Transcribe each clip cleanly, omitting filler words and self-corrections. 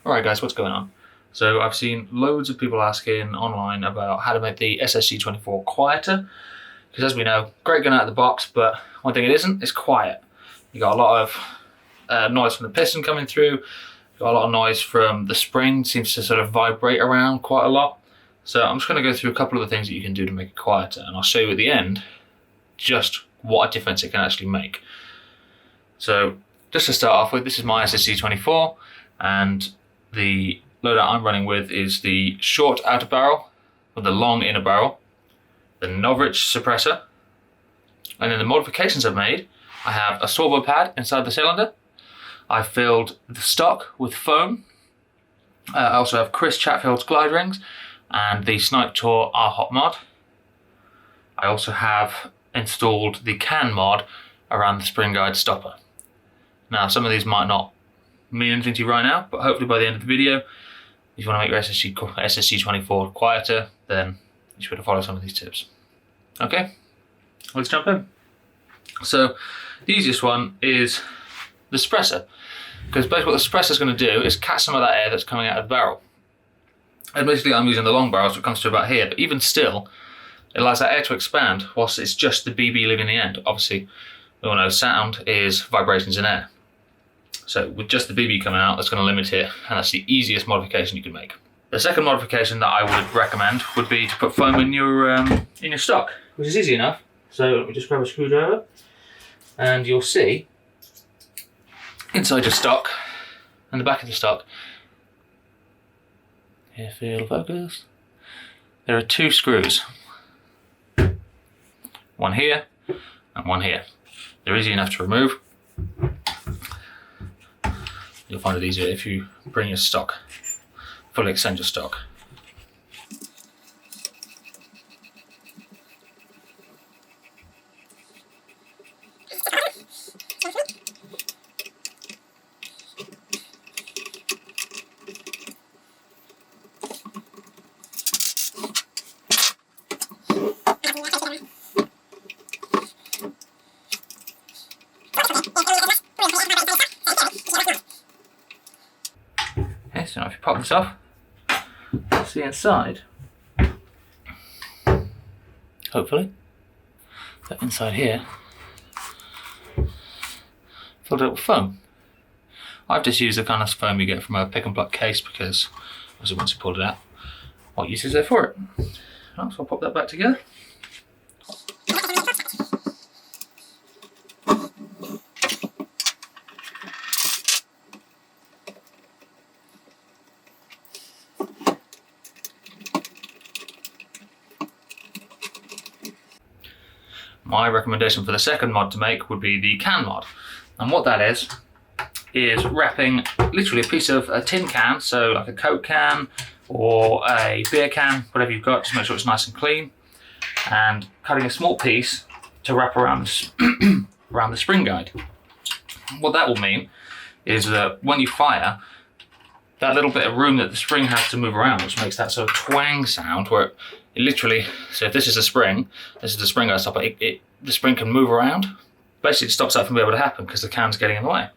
Alright guys, what's going on? So I've seen loads of people asking online about how to make the SSG24 quieter, because as we know, great gun out of the box, but one thing it isn't, it's quiet. You got a lot of noise from the piston coming through, you got a lot of noise from the spring, seems to sort of vibrate around quite a lot. So I'm just going to go through a couple of the things that you can do to make it quieter, and I'll show you at the end just what a difference it can actually make. So just to start off with, this is my SSG24, and the loadout I'm running with is the short outer barrel with the long inner barrel, the Novritsch Suppressor, and then the modifications I've made, I have a Sorbo Pad inside the cylinder. I filled the stock with foam. I also have Chris Chatfield's glide rings and the Snipe Tour R-Hop mod. I also have installed the CAN mod around the spring guide stopper. Now, some of these might not mean anything to you right now, but hopefully by the end of the video, if you want to make your SSG24 quieter, then you should follow some of these tips. Okay, let's jump in. So the easiest one is the suppressor, because basically what the suppressor is going to do is catch some of that air that's coming out of the barrel. Admittedly, I'm using the long barrel, so it comes to about here, but even still, it allows that air to expand whilst it's just the BB leaving the end. Obviously, we all know sound is vibrations in air. So with just the BB coming out, that's going to limit it, and that's the easiest modification you can make. The second modification that I would recommend would be to put foam in your stock, which is easy enough. So let me just grab a screwdriver, and you'll see inside your stock and the back of the stock, here, feel focus, there are two screws, one here and one here. They're easy enough to remove. You'll find it easier if you bring your stock, fully extend your stock. So now if you pop this off, see inside, hopefully, that inside here, filled up with foam. I've just used the kind of foam you get from a pick and pluck case because, obviously once you pulled it out, what use is there for it? Right, so I'll pop that back together. My recommendation for the second mod to make would be the CAN mod. And what that is wrapping literally a piece of a tin can, so like a Coke can or a beer can, whatever you've got, just make sure it's nice and clean, and cutting a small piece to wrap around the, around the spring guide. What that will mean is that when you fire, that little bit of room that the spring has to move around, which makes that sort of twang sound, where it literally, so if this is a spring, this is the spring guide stopper, the spring can move around. Basically it stops that from being able to happen because the can's getting in the way.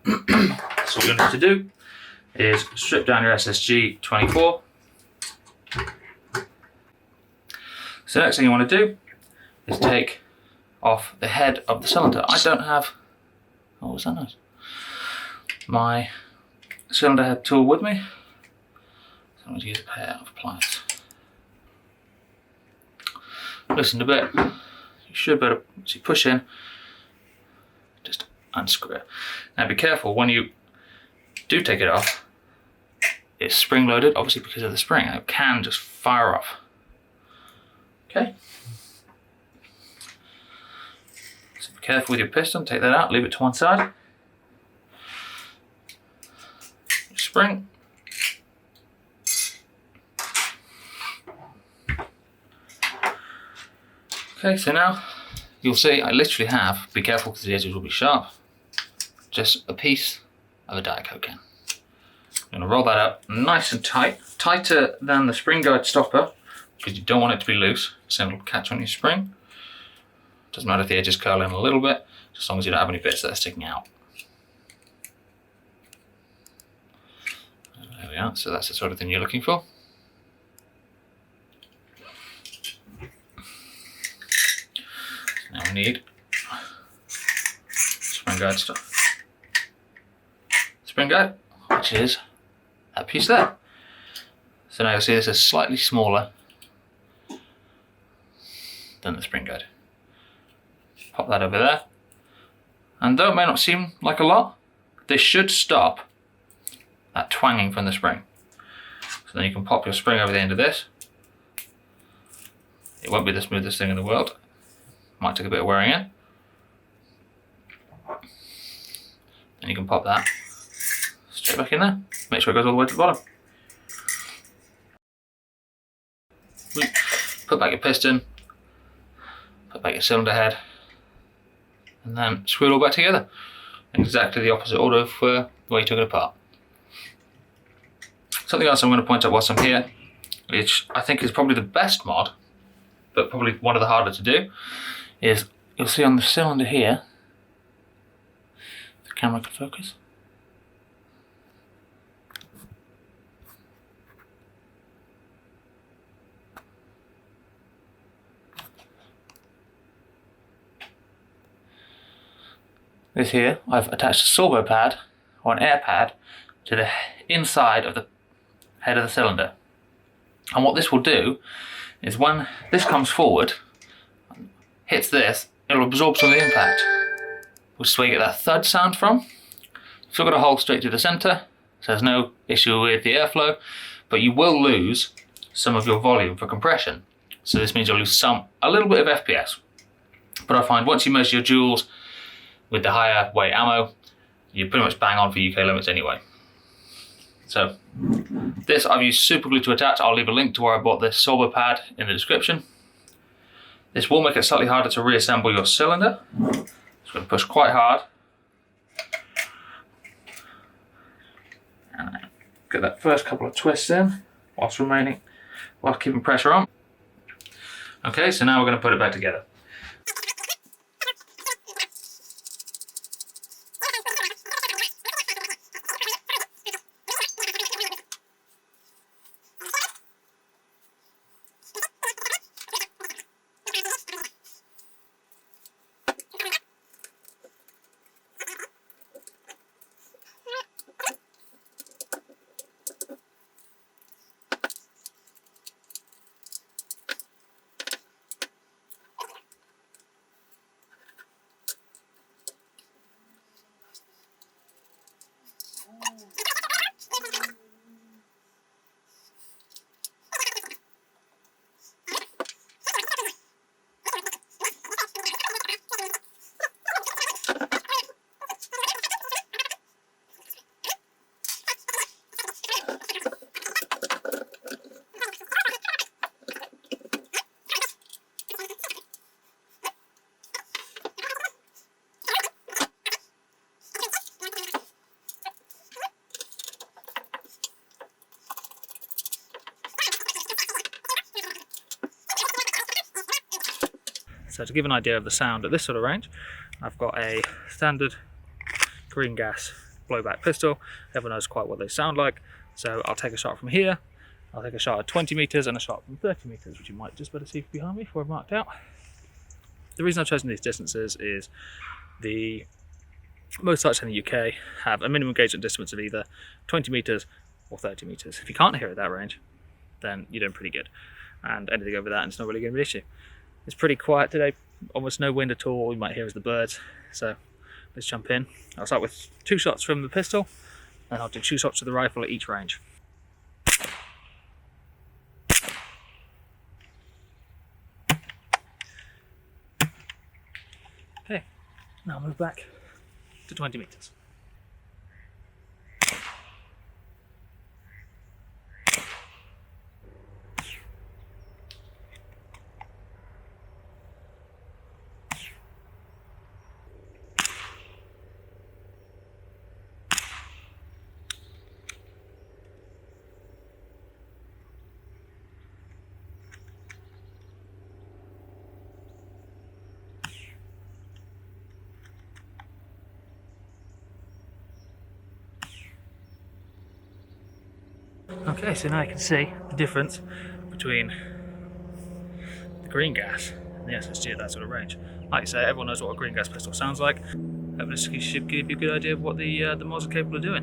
So what you're going to have to do is strip down your SSG24. So the next thing you want to do is take off the head of the cylinder. I don't have, oh, was that nice? My cylinder head tool with me. So I'm going to use a pair of pliers. Loosen a bit. You should be able to, as you push in, just unscrew it. Now be careful when you do take it off. It's spring loaded, obviously because of the spring, and it can just fire off. Okay. So be careful with your piston. Take that out. Leave it to one side. Spring. Okay, so now you'll see I literally have, be careful because the edges will be sharp, just a piece of a Diet Coke can. I'm going to roll that up nice and tight, tighter than the spring guide stopper, because you don't want it to be loose, so it'll catch on your spring. Doesn't matter if the edges curl in a little bit, as long as you don't have any bits that are sticking out. are, so that's the sort of thing you're looking for. Now we need spring guide stuff. Spring guide, which is that piece there. So now you'll see this is slightly smaller than the spring guide. Pop that over there. And though it may not seem like a lot, this should stop that twanging from the spring. So then you can pop your spring over the end of this. It won't be the smoothest thing in the world. Might take a bit of wearing in. Then you can pop that straight back in there. Make sure it goes all the way to the bottom. Put back your piston, put back your cylinder head, and then screw it all back together in exactly the opposite order of where you took it apart. Something else I'm going to point out whilst I'm here, which I think is probably the best mod, but probably one of the harder to do, is you'll see on the cylinder here, the camera can focus. This here, I've attached a Sorbo pad, or an air pad, to the inside of the head of the cylinder. And what this will do is when this comes forward, hits this, it'll absorb some of the impact, which is where you get that thud sound from. Still got a hole straight through the centre, so there's no issue with the airflow, but you will lose some of your volume for compression. So this means you'll lose a little bit of FPS. But I find once you measure your joules with the higher weight ammo, you're pretty much bang on for UK limits anyway. So this I've used super glue to attach. I'll leave a link to where I bought this Sorbo pad in the description. This will make it slightly harder to reassemble your cylinder. So I'm going to push quite hard. And get that first couple of twists in whilst keeping pressure on. Okay, so now we're going to put it back together. So to give an idea of the sound at this sort of range, I've got a standard green gas blowback pistol. Everyone knows quite what they sound like. So I'll take a shot from here, I'll take a shot at 20 meters and a shot from 30 meters, which you might just better see behind me where I've marked out. The reason I've chosen these distances is most sites in the UK have a minimum engagement distance of either 20 meters or 30 meters. If you can't hear at that range, then you're doing pretty good. And anything over that, and it's not really going to be an issue. It's pretty quiet today, almost no wind at all. All you might hear is the birds. So let's jump in. I'll start with 2 shots from the pistol, and I'll do 2 shots to the rifle at each range. Okay, now I'll move back to 20 meters. Okay, so now you can see the difference between the green gas and the SSG at that sort of range. Like I say, everyone knows what a green gas pistol sounds like. Hopefully this should give you a good idea of what the mods are capable of doing.